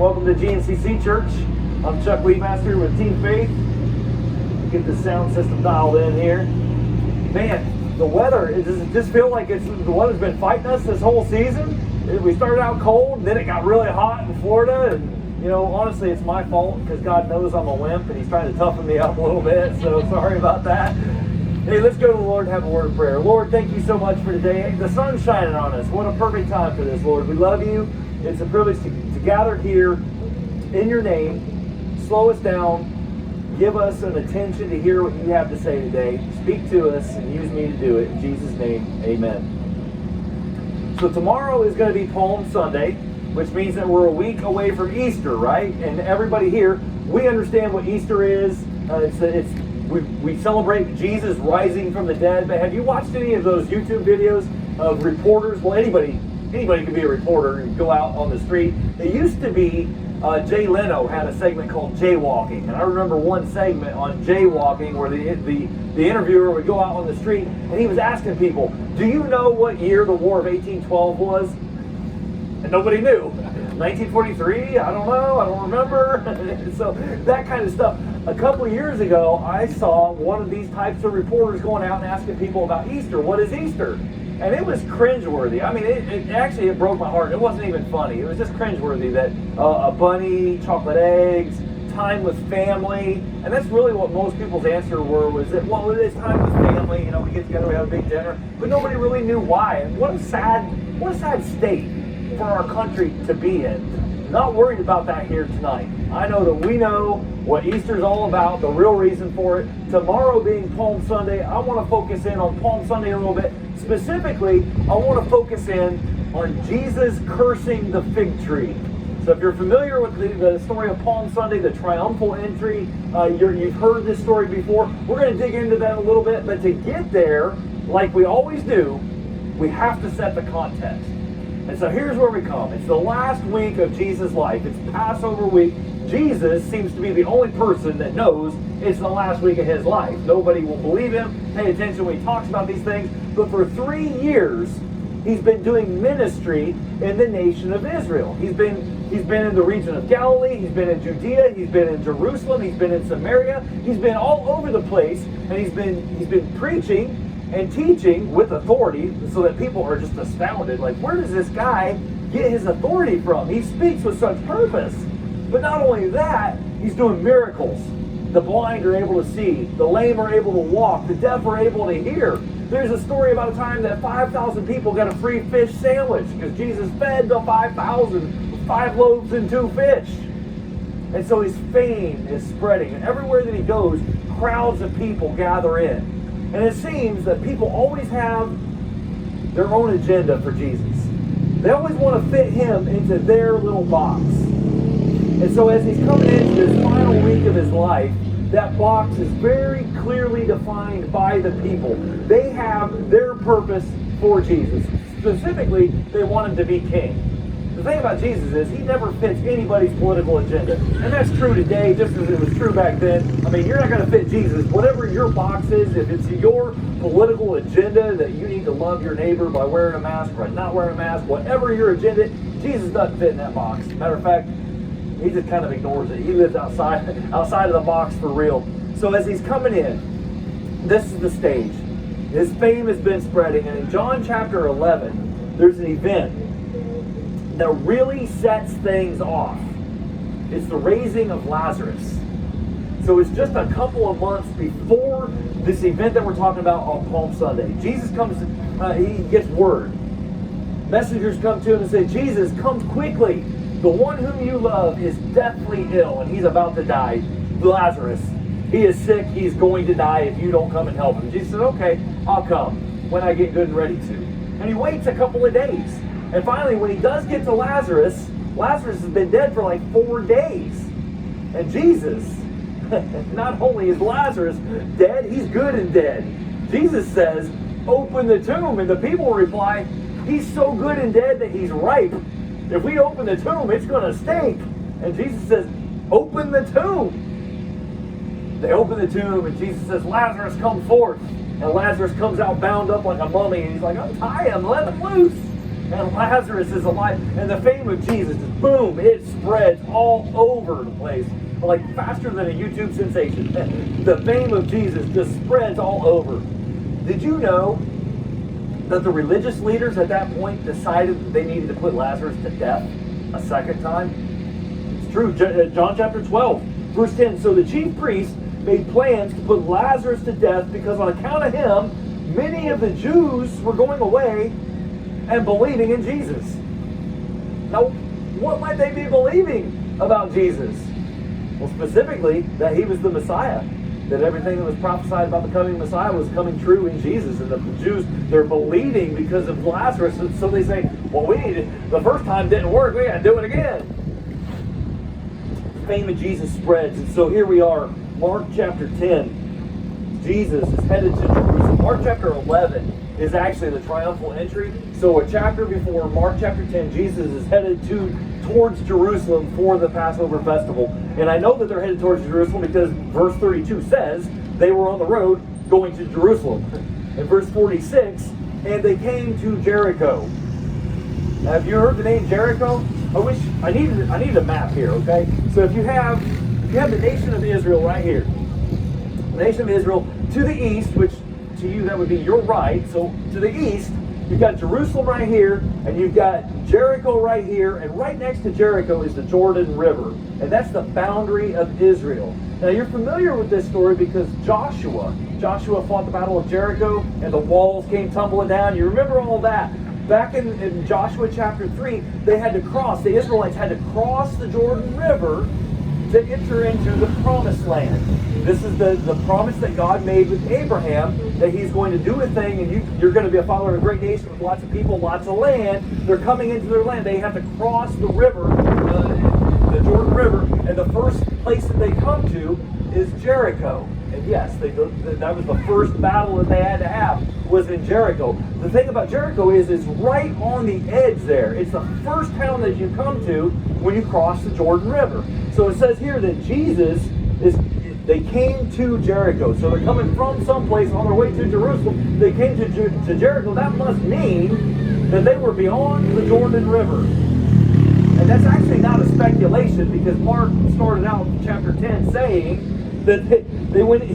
Welcome to GNCC Church. I'm Chuck Leadmaster with Team Faith. Get the sound system dialed in here. Man, the weather, does it just feel like the weather's been fighting us this whole season? We started out cold, then it got really hot in Florida, and honestly, it's my fault because God knows I'm a wimp and He's trying to toughen me up a little bit, so sorry about that. Hey, let's go to the Lord and have a word of prayer. Lord, thank you so much for today. The sun's shining on us. What a perfect time for this, Lord. We love you. It's a privilege to gather here in your name. Slow us down. Give us an attention to hear what you have to say today. Speak to us and use me to do it. In Jesus' name, amen. So tomorrow is going to be Palm Sunday, which means that we're a week away from Easter, right? And everybody here, we understand what Easter is. We celebrate Jesus rising from the dead. But have you watched any of those YouTube videos of reporters? Well, anybody can be a reporter and go out on the street. It used to be Jay Leno had a segment called Jaywalking, and I remember one segment on jaywalking where the interviewer would go out on the street and he was asking people, "Do you know what year the War of 1812 was?" And nobody knew. 1943? I don't know. I don't remember. So that kind of stuff. A couple of years ago, I saw one of these types of reporters going out and asking people about Easter. What is Easter? And it was cringeworthy. I mean, it broke my heart. It wasn't even funny. It was just cringeworthy that a bunny, chocolate eggs, time with family, and that's really what most people's answer was that, well, it is time with family. We get together, we have a big dinner, but nobody really knew why. And what a sad state for our country to be in. Not worried about that here tonight. I know that we know what Easter's all about, the real reason for it. Tomorrow being Palm Sunday, I want to focus in on Palm Sunday a little bit. Specifically, I want to focus in on Jesus cursing the fig tree. So if you're familiar with the story of Palm Sunday, the triumphal entry, you've heard this story before. We're going to dig into that a little bit, but to get there, like we always do, we have to set the context. And so here's where we come. It's the last week of Jesus' life. It's Passover week. Jesus seems to be the only person that knows it's the last week of his life. Nobody will believe him, pay attention when he talks about these things. But for 3 years, he's been doing ministry in the nation of Israel. He's been in the region of Galilee. He's been in Judea. He's been in Jerusalem. He's been in Samaria. He's been all over the place, and he's been preaching and teaching with authority, so that people are just astounded. Like, where does this guy get his authority from? He speaks with such purpose. But not only that, he's doing miracles. The blind are able to see. The lame are able to walk. The deaf are able to hear. There's a story about a time that 5,000 people got a free fish sandwich because Jesus fed the 5,000 with 5 loaves and 2 fish. And so his fame is spreading. And everywhere that he goes, crowds of people gather in. And it seems that people always have their own agenda for Jesus. They always want to fit him into their little box. And so as he's coming into this final week of his life, that box is very clearly defined by the people. They have their purpose for Jesus. Specifically, they want him to be king. The thing about Jesus is he never fits anybody's political agenda. And that's true today, just as it was true back then. I mean, you're not going to fit Jesus. Whatever your box is, if it's your political agenda that you need to love your neighbor by wearing a mask or not wearing a mask, whatever your agenda, Jesus doesn't fit in that box. Matter of fact, he just kind of ignores it. He lives outside of the box for real. So as he's coming in, this is the stage. His fame has been spreading. And in John chapter 11, there's an event that really sets things off. It's the raising of Lazarus. So it's just a couple of months before this event that we're talking about on Palm Sunday. Jesus comes, he gets word. Messengers come to him and say, "Jesus, come quickly. The one whom you love is deathly ill and he's about to die. Lazarus, he is sick. He's going to die if you don't come and help him." Jesus said, "Okay, I'll come when I get good and ready to." And he waits a couple of days. And finally, when he does get to Lazarus, Lazarus has been dead for like 4 days. And Jesus, not only is Lazarus dead, he's good and dead. Jesus says, "Open the tomb." And the people reply, "He's so good and dead that he's ripe. If we open the tomb, it's going to stink." And Jesus says, "Open the tomb." They open the tomb, and Jesus says, "Lazarus, come forth." And Lazarus comes out bound up like a mummy, and he's like, "Untie him, let him loose." and Lazarus is alive. And the fame of Jesus, just boom, it spreads all over the place. Like faster than a YouTube sensation. The fame of Jesus just spreads all over. Did you know that the religious leaders at that point decided that they needed to put Lazarus to death a second time? It's true. John chapter 12, verse 10. So the chief priests made plans to put Lazarus to death because on account of him, many of the Jews were going away and believing in Jesus. Now, what might they be believing about Jesus? Well, specifically, that he was the Messiah. That everything that was prophesied about the coming Messiah was coming true in Jesus. And the Jews, they're believing because of Lazarus. And so they say, well, the first time didn't work, we got to do it again. The fame of Jesus spreads. And so here we are, Mark chapter 10. Jesus is headed to Jerusalem. Mark chapter 11 is actually the triumphal entry. So a chapter before Mark chapter 10, Jesus is headed towards Jerusalem for the Passover festival. And I know that they're headed towards Jerusalem because verse 32 says they were on the road going to Jerusalem. And verse 46, and they came to Jericho. Now, have you heard the name Jericho? I need a map here, okay? So if you have the nation of Israel right here. The nation of Israel to the east, which to you that would be your right. So to the east, you've got Jerusalem right here, and you've got Jericho right here, and right next to Jericho is the Jordan River. And that's the boundary of Israel. Now you're familiar with this story because Joshua fought the Battle of Jericho, and the walls came tumbling down. You remember all that. Back in Joshua chapter 3, the Israelites had to cross the Jordan River to enter into the promised land. This is the promise that God made with Abraham, that he's going to do a thing and you're going to be a father of a great nation with lots of people, lots of land. They're coming into their land. They have to cross the river, the Jordan River, and the first place that they come to is Jericho. And yes, that was the first battle that they had to have, was in Jericho. The thing about Jericho is it's right on the edge there. It's the first town that you come to when you cross the Jordan River. So it says here that they came to Jericho. So they're coming from someplace on their way to Jerusalem. They came to Jericho. That must mean that they were beyond the Jordan River. And that's actually not a speculation, because Mark started out in chapter 10 saying that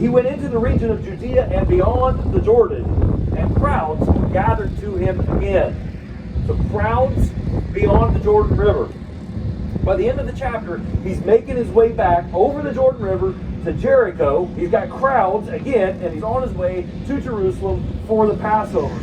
he went into the region of Judea and beyond the Jordan, and crowds gathered to him again. So crowds beyond the Jordan River. By the end of the chapter, he's making his way back over the Jordan River to Jericho. He's got crowds again, and he's on his way to Jerusalem for the Passover.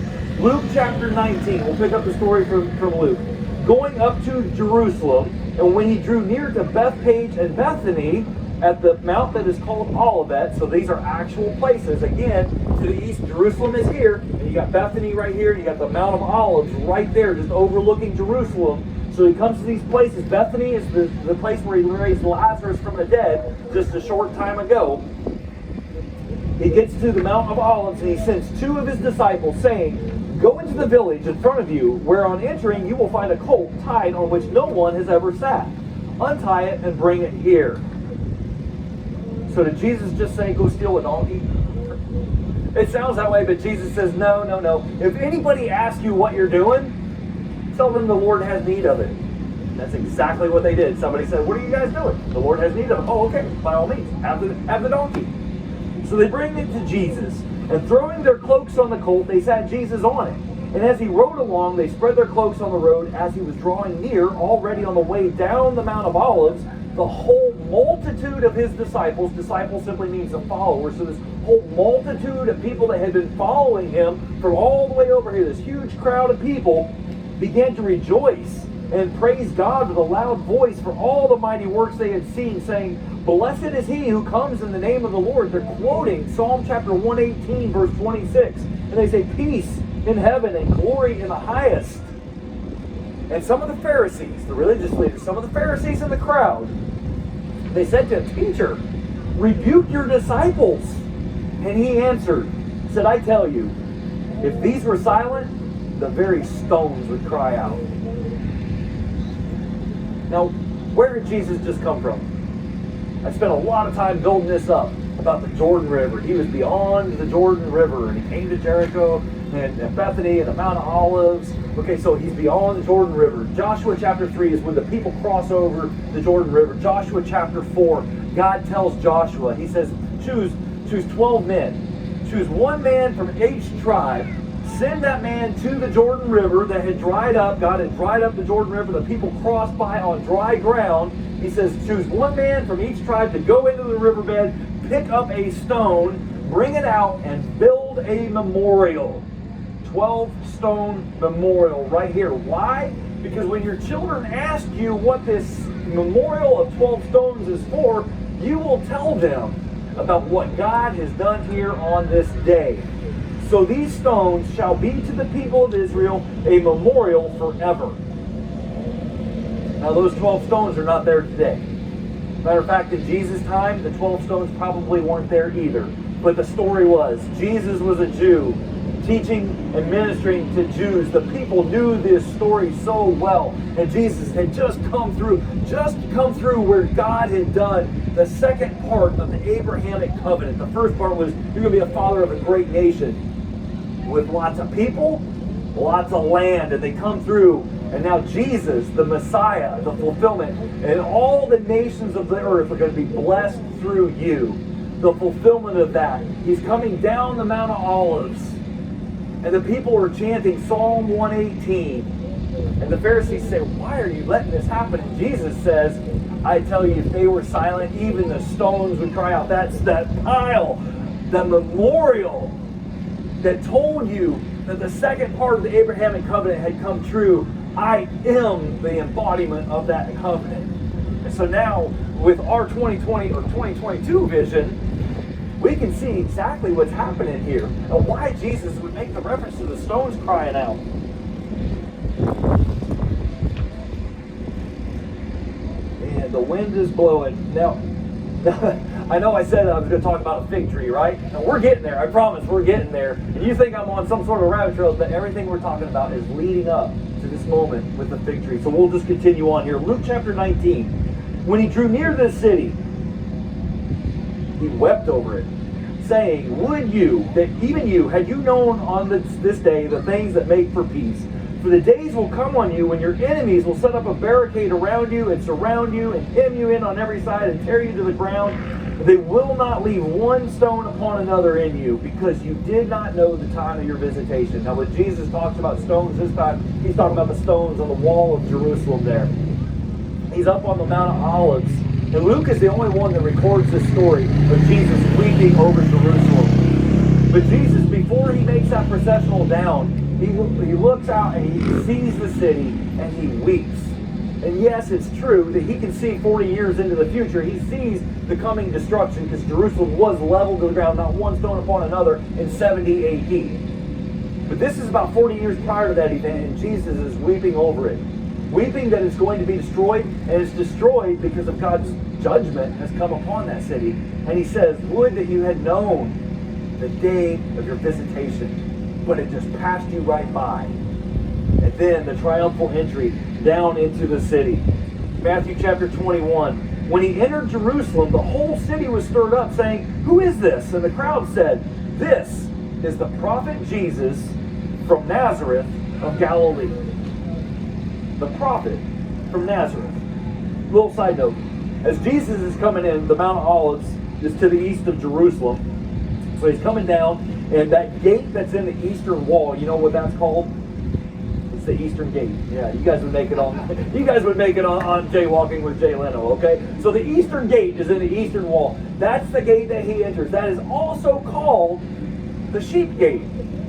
Luke chapter 19, we'll pick up the story from Luke. Going up to Jerusalem, and when he drew near to Bethpage and Bethany, at the mount that is called Olivet, so these are actual places. Again, to the east, Jerusalem is here, and you got Bethany right here, and you got the Mount of Olives right there, just overlooking Jerusalem. So he comes to these places. Bethany is the place where he raised Lazarus from the dead just a short time ago. He gets to the Mount of Olives, and he sends two of his disciples, saying, "Go into the village in front of you, where on entering you will find a colt tied on which no one has ever sat. Untie it and bring it here." So did Jesus just say, go steal a donkey? It sounds that way, but Jesus says, no. If anybody asks you what you're doing, tell them the Lord has need of it. That's exactly what they did. Somebody said, what are you guys doing? The Lord has need of it. Oh, okay, by all means, have the donkey. So they bring it to Jesus, and throwing their cloaks on the colt, they sat Jesus on it. And as he rode along, they spread their cloaks on the road. As he was drawing near, already on the way down the Mount of Olives, the whole multitude of his disciples simply means a follower, so this whole multitude of people that had been following him from all the way over here, this huge crowd of people, began to rejoice and praise God with a loud voice for all the mighty works they had seen, saying, "Blessed is he who comes in the name of the Lord." They're quoting Psalm chapter 118, verse 26. And they say, "Peace in heaven and glory in the highest." And some of the Pharisees, the religious leaders, some of the Pharisees in the crowd, they said to him, "Teacher, rebuke your disciples." And he answered, said, "I tell you, if these were silent, the very stones would cry out." Now, where did Jesus just come from? I spent a lot of time building this up about the Jordan River. He was beyond the Jordan River, and he came to Jericho, and Bethany and the Mount of Olives. Okay, so he's beyond the Jordan River. Joshua chapter 3 is when the people cross over the Jordan River. Joshua chapter 4, God tells Joshua, he says, choose 12 men. Choose one man from each tribe. Send that man to the Jordan River that had dried up. God had dried up the Jordan River. The people crossed by on dry ground. He says, choose one man from each tribe to go into the riverbed, pick up a stone, bring it out, and build a memorial. 12-stone memorial right here. Why? Because when your children ask you what this memorial of 12 stones is for, you will tell them about what God has done here on this day. So these stones shall be to the people of Israel a memorial forever. Now those 12 stones are not there today. Matter of fact, in Jesus' time, the 12 stones probably weren't there either. But the story was, Jesus was a Jew, teaching and ministering to Jews. The people knew this story so well. And Jesus had just come through where God had done the second part of the Abrahamic covenant. The first part was, you're going to be a father of a great nation with lots of people, lots of land. And they come through. And now Jesus, the Messiah, the fulfillment, and all the nations of the earth are going to be blessed through you. The fulfillment of that. He's coming down the Mount of Olives. And the people are chanting Psalm 118. And the Pharisees say, why are you letting this happen? And Jesus says, I tell you, if they were silent, even the stones would cry out. That's that pile, the memorial that told you that the second part of the Abrahamic covenant had come true. I am the embodiment of that covenant. And so now, with our 2020 or 2022 vision, we can see exactly what's happening here and why Jesus would make the reference to the stones crying out. And the wind is blowing. Now, I know I said I was going to talk about a fig tree, right? And we're getting there. I promise we're getting there. And you think I'm on some sort of rabbit trail, but everything we're talking about is leading up to this moment with the fig tree. So we'll just continue on here. Luke chapter 19. When he drew near the city, he wept over it, saying, would you, that even you, had you known on this day the things that make for peace. For the days will come on you when your enemies will set up a barricade around you and surround you and hem you in on every side and tear you to the ground. They will not leave one stone upon another in you, because you did not know the time of your visitation. Now when Jesus talks about stones this time, he's talking about the stones on the wall of Jerusalem there. He's up on the Mount of Olives. And Luke is the only one that records this story of Jesus weeping over Jerusalem. But Jesus, before he makes that processional down, he looks out and he sees the city and he weeps. And yes, it's true that he can see 40 years into the future. He sees the coming destruction because Jerusalem was leveled to the ground, not one stone upon another, in 70 AD. But this is about 40 years prior to that event, and Jesus is weeping over it. Weeping that it's going to be destroyed, and it's destroyed because of God's judgment has come upon that city. And he says, would that you had known the day of your visitation, but it just passed you right by. And then the triumphal entry down into the city. Matthew chapter 21. When he entered Jerusalem, the whole city was stirred up, saying, who is this? And the crowd said, this is the prophet Jesus from Nazareth of Galilee. The prophet from Nazareth. Little side note. As Jesus is coming in, the Mount of Olives is to the east of Jerusalem. So he's coming down, and that gate that's in the eastern wall, you know what that's called? It's the Eastern Gate. Yeah, you guys would make it on Jaywalking with Jay Leno, okay? So the Eastern Gate is in the eastern wall. That's the gate that he enters. That is also called the Sheep Gate,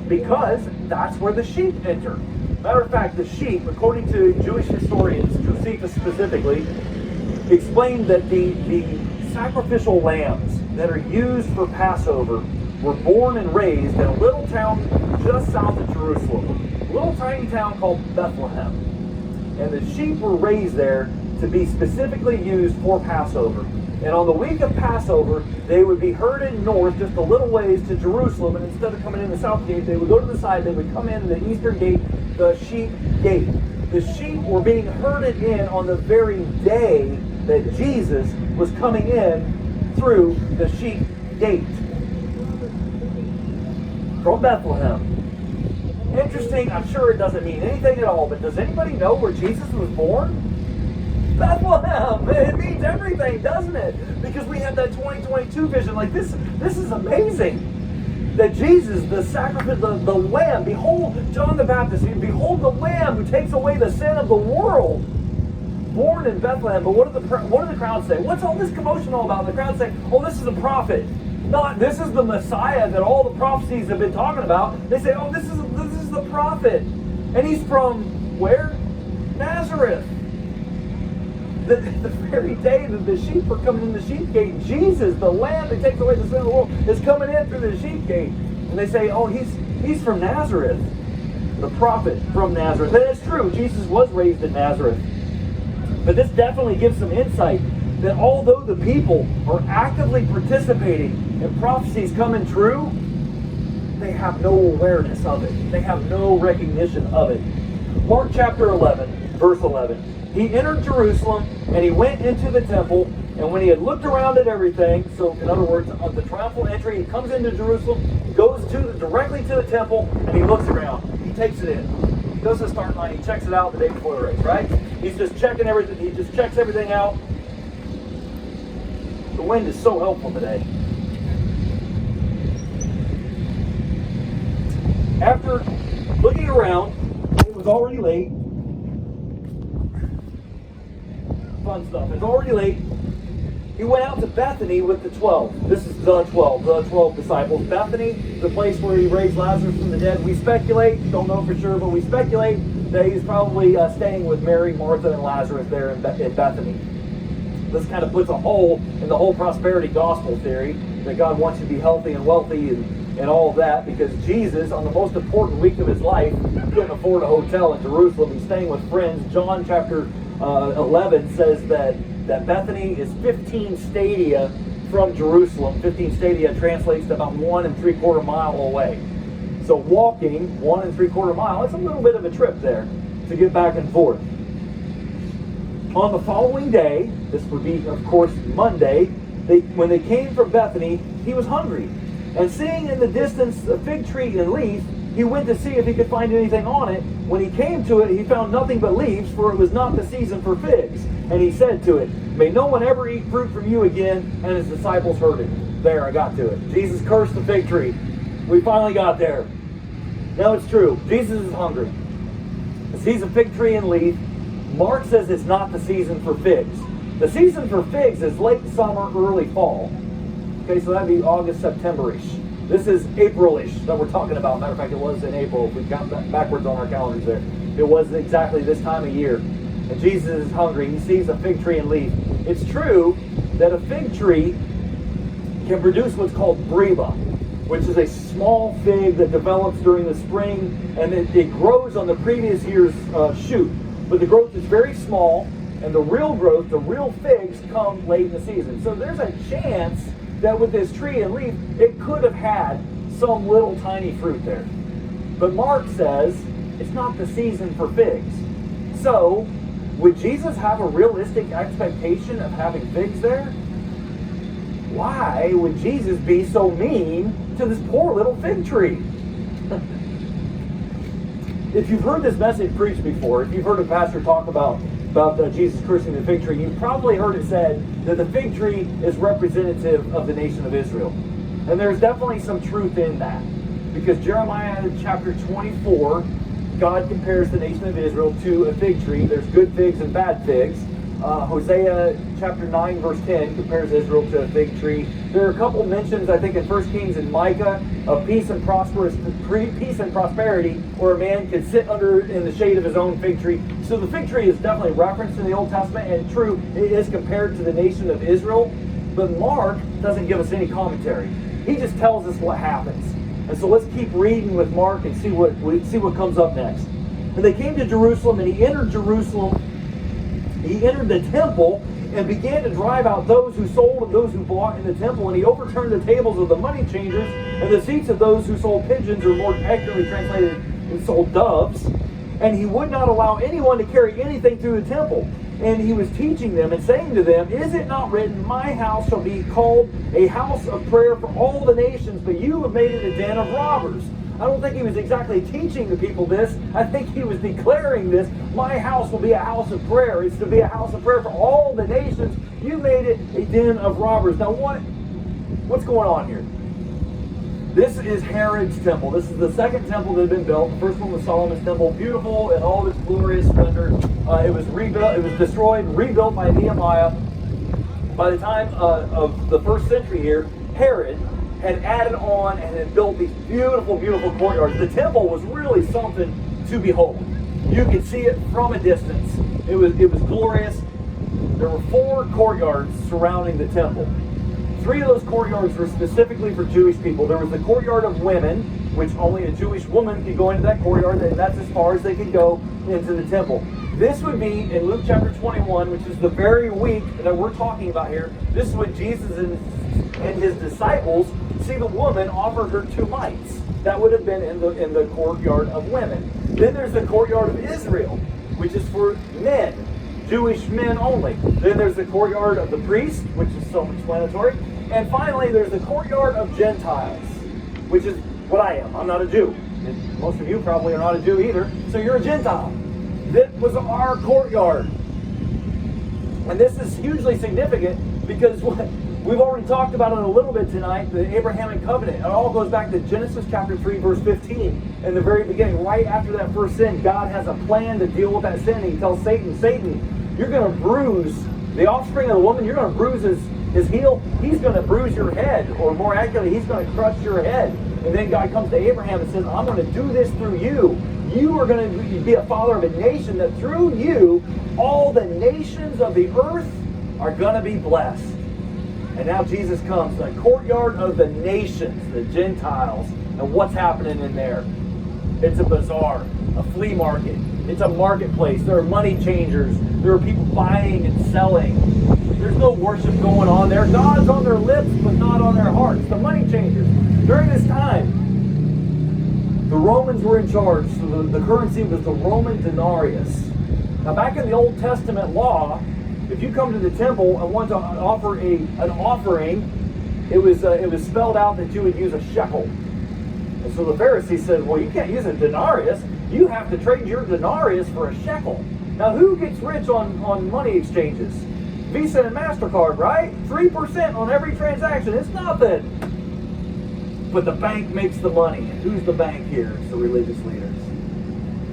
because that's where the sheep enter. Matter of fact, the sheep, according to Jewish historians, Josephus specifically, explained that the sacrificial lambs that are used for Passover were born and raised in a little town just south of Jerusalem. A little tiny town called Bethlehem. And the sheep were raised there to be specifically used for Passover. And on the week of Passover, they would be herded north just a little ways to Jerusalem, and instead of coming in the south gate, they would go to the side, they would come in the eastern gate, the sheep gate. The sheep were being herded in on the very day that Jesus was coming in through the sheep gate. From Bethlehem. Interesting, I'm sure it doesn't mean anything at all, but does anybody know where Jesus was born? Bethlehem. It means everything, doesn't it? Because we have that 2022 vision. Like this is amazing. That Jesus, the sacrifice, the Lamb, behold John the Baptist, behold the Lamb who takes away the sin of the world, born in Bethlehem. But what do the crowds say? What's all this commotion all about? The crowds say, oh, this is a prophet. Not, this is the Messiah that all the prophecies have been talking about. They say, oh, this is the prophet. And he's from where? Nazareth. The very day that the sheep are coming in the sheep gate, Jesus, the Lamb that takes away the sin of the world, is coming in through the sheep gate. And they say, oh, he's from Nazareth. The prophet from Nazareth. And it's true, Jesus was raised in Nazareth. But this definitely gives some insight that although the people are actively participating in prophecies coming true, they have no awareness of it. They have no recognition of it. Mark chapter 11, verse 11. He entered Jerusalem, and he went into the temple, and when he had looked around at everything, so in other words, on the triumphal entry, he comes into Jerusalem, goes directly to the temple, and he looks around. He takes it in. He goes to the start line, he checks it out the day before the race, right? He's just checking everything, he just checks everything out. The wind is so helpful today. After looking around, it was already late. Fun stuff. It's already late. He went out to Bethany with the 12. This is the 12 disciples. Bethany, the place where he raised Lazarus from the dead. We speculate, don't know for sure, but we speculate that he's probably staying with Mary, Martha, and Lazarus there in Bethany. This kind of puts a hole in the whole prosperity gospel theory that God wants you to be healthy and wealthy and all of that, because Jesus, on the most important week of his life, couldn't afford a hotel in Jerusalem. He's staying with friends. John chapter 11 says that Bethany is 15 stadia from Jerusalem. 15 stadia translates to about 1 3/4 mile away. So walking 1 3/4 mile, it's a little bit of a trip there to get back and forth. On the following day, this would be, of course, Monday, when they came from Bethany, he was hungry. And seeing in the distance a fig tree and leaf, he went to see if he could find anything on it. When he came to it, he found nothing but leaves, for it was not the season for figs. And he said to it, may no one ever eat fruit from you again. And his disciples heard it. There, I got to it. Jesus cursed the fig tree. We finally got there. Now it's true. Jesus is hungry. He sees a fig tree and leaf. Mark says it's not the season for figs. The season for figs is late summer, early fall. Okay, so that'd be August, September-ish. This is April-ish that we're talking about. Matter of fact, it was in April. If we count backwards on our calendars there. It was exactly this time of year. And Jesus is hungry. He sees a fig tree and leaf. It's true that a fig tree can produce what's called breva, which is a small fig that develops during the spring, and it grows on the previous year's shoot. But the growth is very small, and the real growth, the real figs, come late in the season. So there's a chance that with this tree and leaf, it could have had some little tiny fruit there. But Mark says it's not the season for figs. So, would Jesus have a realistic expectation of having figs there? Why would Jesus be so mean to this poor little fig tree? If you've heard this message preached before, if you've heard a pastor talk about Jesus cursing the fig tree, you've probably heard it said that the fig tree is representative of the nation of Israel. And there's definitely some truth in that. Because Jeremiah chapter 24, God compares the nation of Israel to a fig tree. There's good figs and bad figs. Hosea chapter 9 verse 10 compares Israel to a fig tree. There are a couple mentions, I think, in 1 Kings and Micah of peace and prosperity, where a man can sit in the shade of his own fig tree. So the fig tree is definitely referenced in the Old Testament, and true, it is compared to the nation of Israel. But Mark doesn't give us any commentary. He just tells us what happens. And so let's keep reading with Mark and see what comes up next. And they came to Jerusalem, and he entered Jerusalem. He entered the temple and began to drive out those who sold and those who bought in the temple. And he overturned the tables of the money changers and the seats of those who sold pigeons, or more accurately translated, who sold doves. And he would not allow anyone to carry anything through the temple. And he was teaching them and saying to them, is it not written, my house shall be called a house of prayer for all the nations, but you have made it a den of robbers? I don't think he was exactly teaching the people this. I think he was declaring this. My house will be a house of prayer. It's to be a house of prayer for all the nations. You made it a den of robbers. Now what's going on here? This is Herod's temple. This is the second temple that had been built. The first one was Solomon's temple, beautiful in all its glorious splendor. It was rebuilt. It was destroyed, rebuilt by Nehemiah. By the time of the first century here, Herod had added on and had built these beautiful, beautiful courtyards. The temple was really something to behold. You could see it from a distance. It was glorious. There were 4 courtyards surrounding the temple. 3 of those courtyards were specifically for Jewish people. There was the courtyard of women, which only a Jewish woman could go into that courtyard, and that's as far as they could go into the temple. This would be in Luke chapter 21, which is the very week that we're talking about here. This is when Jesus and his disciples see the woman offer her 2 mites. That would have been in the courtyard of women. Then there's the courtyard of Israel, which is for men, Jewish men only. Then there's the courtyard of the priest, which is self-explanatory. And finally, there's the courtyard of Gentiles, which is what I am. I'm not a Jew. And most of you probably are not a Jew either, so you're a Gentile. That was our courtyard. And this is hugely significant because we've already talked about it a little bit tonight, the Abrahamic covenant. It all goes back to Genesis chapter 3, verse 15. In the very beginning, right after that first sin, God has a plan to deal with that sin. And he tells Satan, you're going to bruise the offspring of the woman, you're going to bruise his heel, he's going to bruise your head, or more accurately, he's going to crush your head. And then God comes to Abraham and says, I'm going to do this through you. You are going to be a father of a nation that through you, all the nations of the earth are going to be blessed. And now Jesus comes, the courtyard of the nations, the Gentiles, and what's happening in there? It's a bazaar, a flea market. It's a marketplace. There are money changers. There are people buying and selling. There's no worship going on there. God's on their lips, but not on their hearts. The money changers. During this time, the Romans were in charge. So the currency was the Roman denarius. Now, back in the Old Testament law, if you come to the temple and want to offer an offering, it was spelled out that you would use a shekel. And so the Pharisees said, well, you can't use a denarius. You have to trade your denarius for a shekel. Now, who gets rich on money exchanges? Visa and MasterCard, right? 3% on every transaction. It's nothing. But the bank makes the money. Who's the bank here? It's the religious leaders.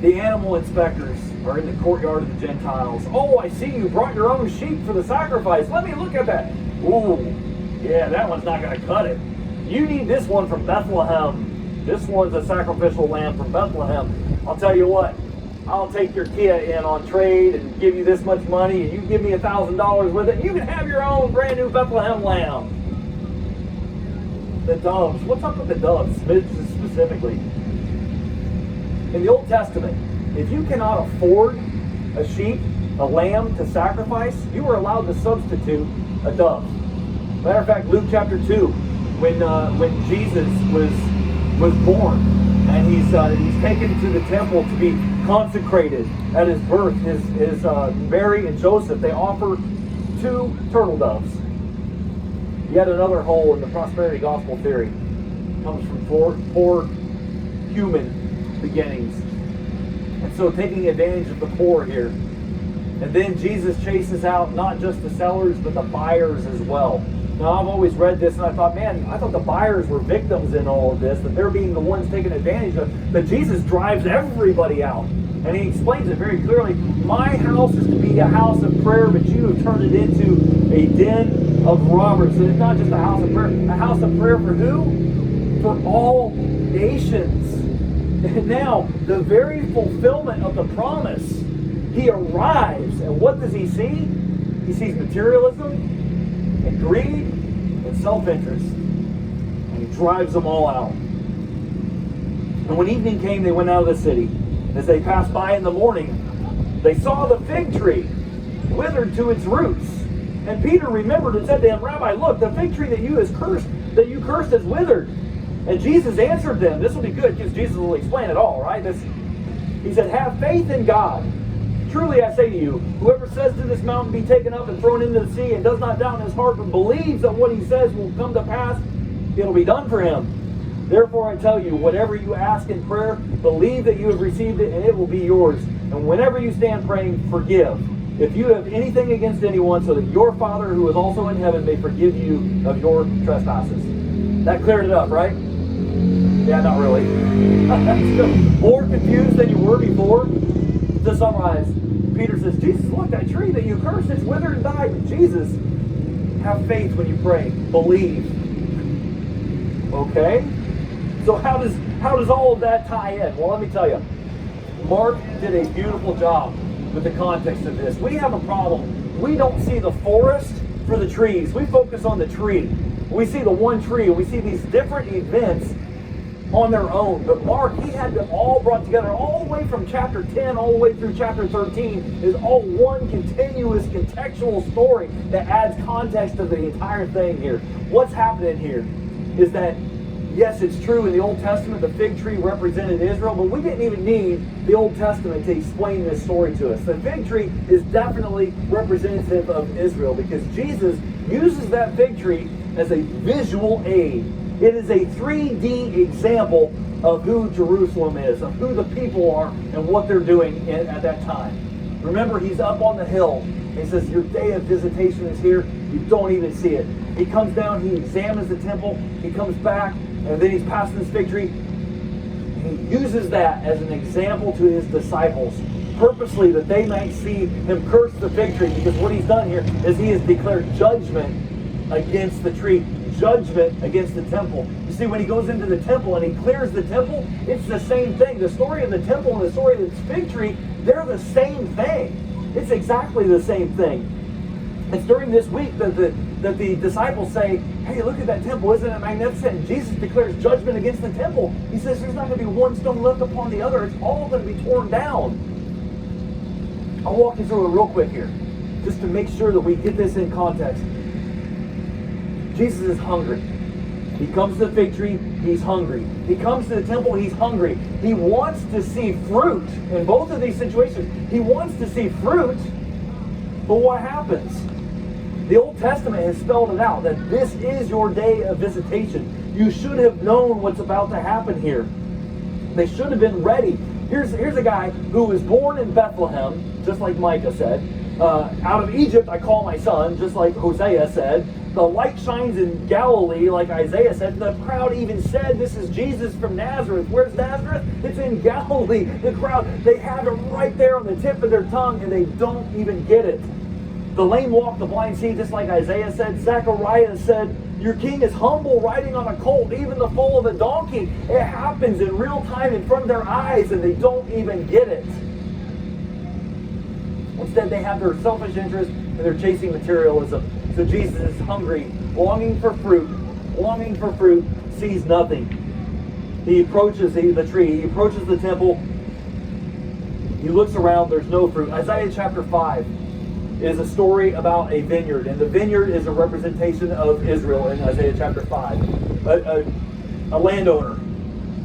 The animal inspectors are in the courtyard of the Gentiles. Oh, I see you brought your own sheep for the sacrifice. Let me look at that. Ooh, yeah, that one's not going to cut it. You need this one from Bethlehem. This one's a sacrificial lamb from Bethlehem. I'll tell you what. I'll take your Kia in on trade and give you this much money, and you give me $1,000 with it, and you can have your own brand new Bethlehem lamb. The doves. What's up with the doves specifically? In the Old Testament, if you cannot afford a sheep, a lamb to sacrifice, you were allowed to substitute a dove. Matter of fact, Luke chapter 2, when Jesus was born, and he's taken to the temple to be consecrated at his birth, his Mary and Joseph, they offer 2 turtle doves. Yet another hole in the prosperity gospel theory comes from poor human beginnings. And so taking advantage of the poor here. And then Jesus chases out not just the sellers, but the buyers as well. Now, I've always read this and I thought, man, I thought the buyers were victims in all of this, that they're being the ones taken advantage of. But Jesus drives everybody out. And he explains it very clearly. My house is to be a house of prayer, but you have turned it into a den of robbers. So it's not just a house of prayer. A house of prayer for who? For all nations. And now, the very fulfillment of the promise, he arrives. And what does he see? He sees materialism and greed and self-interest. And he drives them all out. And when evening came, they went out of the city. As they passed by in the morning, they saw the fig tree withered to its roots. And Peter remembered and said to him, Rabbi, look, the fig tree that you cursed has withered. And Jesus answered them. This will be good because Jesus will explain it all, right? He said, have faith in God. Truly I say to you, whoever says to this mountain, be taken up and thrown into the sea, and does not doubt in his heart, but believes that what he says will come to pass, it'll be done for him. Therefore I tell you, whatever you ask in prayer, believe that you have received it, and it will be yours. And whenever you stand praying, forgive, if you have anything against anyone, so that your Father who is also in heaven may forgive you of your trespasses. That cleared it up, right? Yeah, not really. More confused than you were before? To summarize, Peter says, Jesus, look, that tree that you cursed, it's withered and died. But Jesus, have faith when you pray. Believe. Okay? So how does all of that tie in? Well, let me tell you. Mark did a beautiful job with the context of this. We have a problem. We don't see the forest for the trees. We focus on the tree. We see the one tree, and we see these different events on their own. But Mark, he had them all brought together, all the way from chapter 10 all the way through chapter 13 is all one continuous contextual story that adds context to the entire thing here. What's happening here is that, yes, it's true in the Old Testament the fig tree represented Israel, but we didn't even need the Old Testament to explain this story to us. The fig tree is definitely representative of Israel because Jesus uses that fig tree as a visual aid. It is a 3D example of who Jerusalem is, of who the people are and what they're doing at that time. Remember, he's up on the hill. He says, your day of visitation is here. You don't even see it. He comes down, he examines the temple, he comes back, and then he's passing this fig tree. He uses that as an example to his disciples, purposely that they might see him curse the fig tree, because what he's done here is he has declared judgment against the tree, judgment against the temple. You see, when he goes into the temple and he clears the temple, it's the same thing. The story of the temple and the story of the fig tree, they're the same thing. It's exactly the same thing. It's during this week that the disciples say, hey, look at that temple, isn't it magnificent? And Jesus declares judgment against the temple. He says there's not going to be one stone left upon the other. It's all going to be torn down. I'll walk you through it real quick here, just to make sure that we get this in context. Jesus is hungry. He comes to the fig tree, he's hungry. He comes to the temple, he's hungry. He wants to see fruit. In both of these situations, he wants to see fruit. But what happens? The Old Testament has spelled it out, that this is your day of visitation. You should have known what's about to happen here. They should have been ready. Here's a guy who was born in Bethlehem, just like Micah said. Out of Egypt I call my son, just like Hosea said. The light shines in Galilee, like Isaiah said. The crowd even said, this is Jesus from Nazareth. Where's Nazareth? It's in Galilee. The crowd, they have it right there on the tip of their tongue, and they don't even get it. The lame walk, the blind see, just like Isaiah said. Zechariah said, your king is humble, riding on a colt, even the foal of a donkey. It happens in real time in front of their eyes, and they don't even get it. Instead, they have their selfish interests, and they're chasing materialism. So Jesus is hungry, longing for fruit, sees nothing. He approaches the tree, he approaches the temple, he looks around, there's no fruit. Isaiah chapter 5 is a story about a vineyard, and the vineyard is a representation of Israel in Isaiah chapter 5. A landowner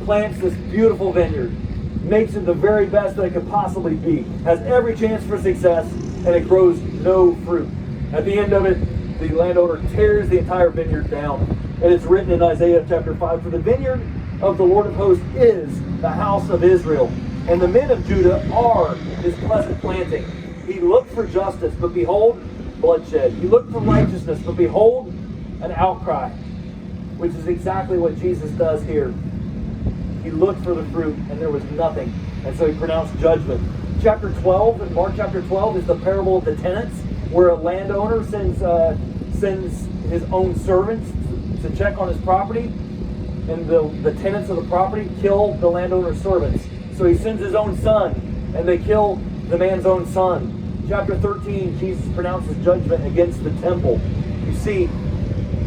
plants this beautiful vineyard, makes it the very best that it could possibly be, has every chance for success, and it grows no fruit. At the end of it, the landowner tears the entire vineyard down. And it's written in Isaiah chapter 5, for the vineyard of the Lord of hosts is the house of Israel, and the men of Judah are his pleasant planting. He looked for justice, but behold, bloodshed. He looked for righteousness, but behold, an outcry. Which is exactly what Jesus does here. He looked for the fruit, and there was nothing. And so he pronounced judgment. Chapter 12, in Mark chapter 12, is the parable of the tenants, where a landowner sends his own servants to check on his property, and the tenants of the property kill the landowner's servants. So he sends his own son, and they kill the man's own son. Chapter 13, Jesus pronounces judgment against the temple. You see,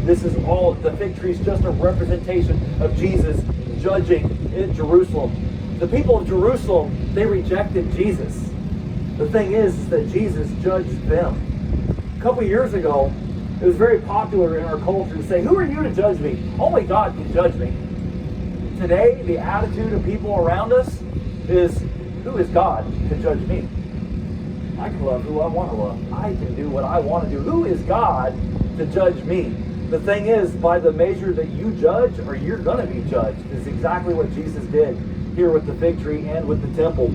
this is all, the fig tree is just a representation of Jesus judging in Jerusalem. The people of Jerusalem, they rejected Jesus. The thing is that Jesus judged them. A couple years ago, it was very popular in our culture to say, who are you to judge me? Only God can judge me. Today, the attitude of people around us is, who is God to judge me? I can love who I want to love. I can do what I want to do. Who is God to judge me? The thing is, by the measure that you judge, or you're going to be judged, is exactly what Jesus did here with the fig tree and with the temple.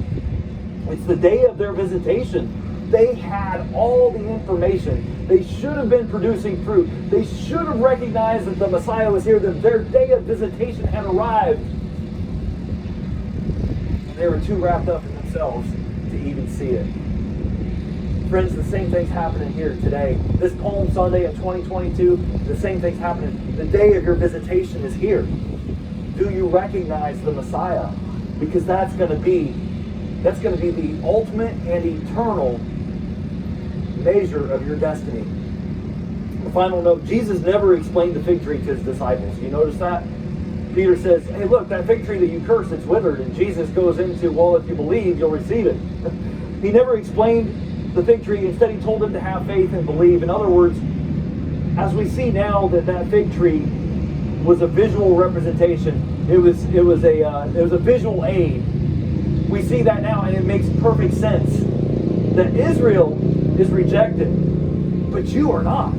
It's the day of their visitation. They had all the information. They should have been producing fruit. They should have recognized that the Messiah was here, that their day of visitation had arrived. They were too wrapped up in themselves to even see it. Friends, the same thing's happening here today. This Palm Sunday in 2022, the same thing's happening. The day of your visitation is here. Do you recognize the Messiah? Because that's going to be the ultimate and eternal measure of your destiny. The final note, Jesus never explained the fig tree to his disciples. You notice that? Peter says, hey, look, that fig tree that you cursed, it's withered. And Jesus goes into, well, if you believe, you'll receive it. He never explained the fig tree. Instead, he told them to have faith and believe. In other words, as we see now that fig tree was a visual representation, it was a visual aid. We see that now, and it makes perfect sense that Israel is rejected, but you are not.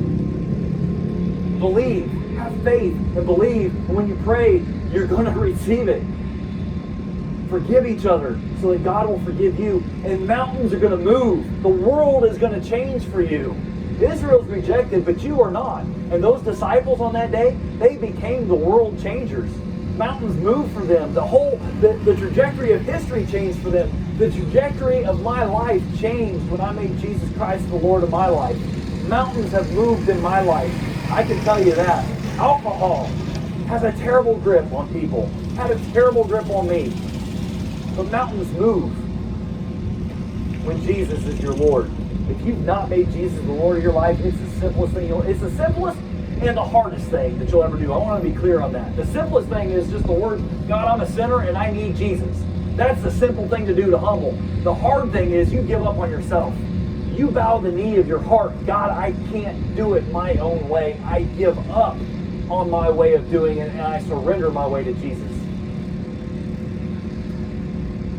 Believe, have faith, and believe. And when you pray, you're going to receive it. Forgive each other so that God will forgive you. And mountains are going to move. The world is going to change for you. Israel's rejected, but you are not. And those disciples on that day, they became the world changers. Mountains moved for them. The trajectory of history changed for them. The trajectory of my life changed when I made Jesus Christ the Lord of my life. Mountains have moved in my life. I can tell you that. Alcohol has a terrible grip on people. Had a terrible grip on me. But mountains move when Jesus is your Lord. If you've not made Jesus the Lord of your life, it's the simplest thing. It's the simplest and the hardest thing that you'll ever do. I want to be clear on that. The simplest thing is just the word, God, I'm a sinner and I need Jesus. That's the simple thing to do to humble. The hard thing is you give up on yourself. You bow the knee of your heart. God, I can't do it my own way. I give up on my way of doing it and I surrender my way to Jesus.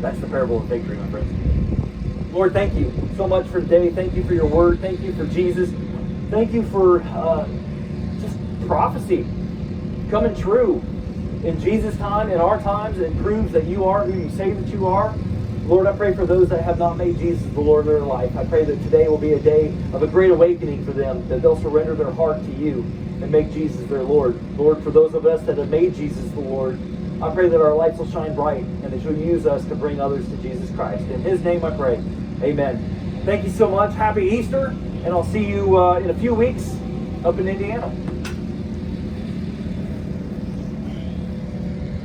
That's the parable of the fig tree, my friends. Lord, thank you so much for today. Thank you for your word. Thank you for Jesus. Thank you for just prophecy coming true in Jesus' time, in our times. It proves that you are who you say that you are. Lord, I pray for those that have not made Jesus the Lord of their life. I pray that today will be a day of a great awakening for them, that they'll surrender their heart to you and make Jesus their Lord. Lord, for those of us that have made Jesus the Lord, I pray that our lights will shine bright and that you'll use us to bring others to Jesus Christ. In his name I pray. Amen. Thank you so much. Happy Easter, and I'll see you in a few weeks up in Indiana.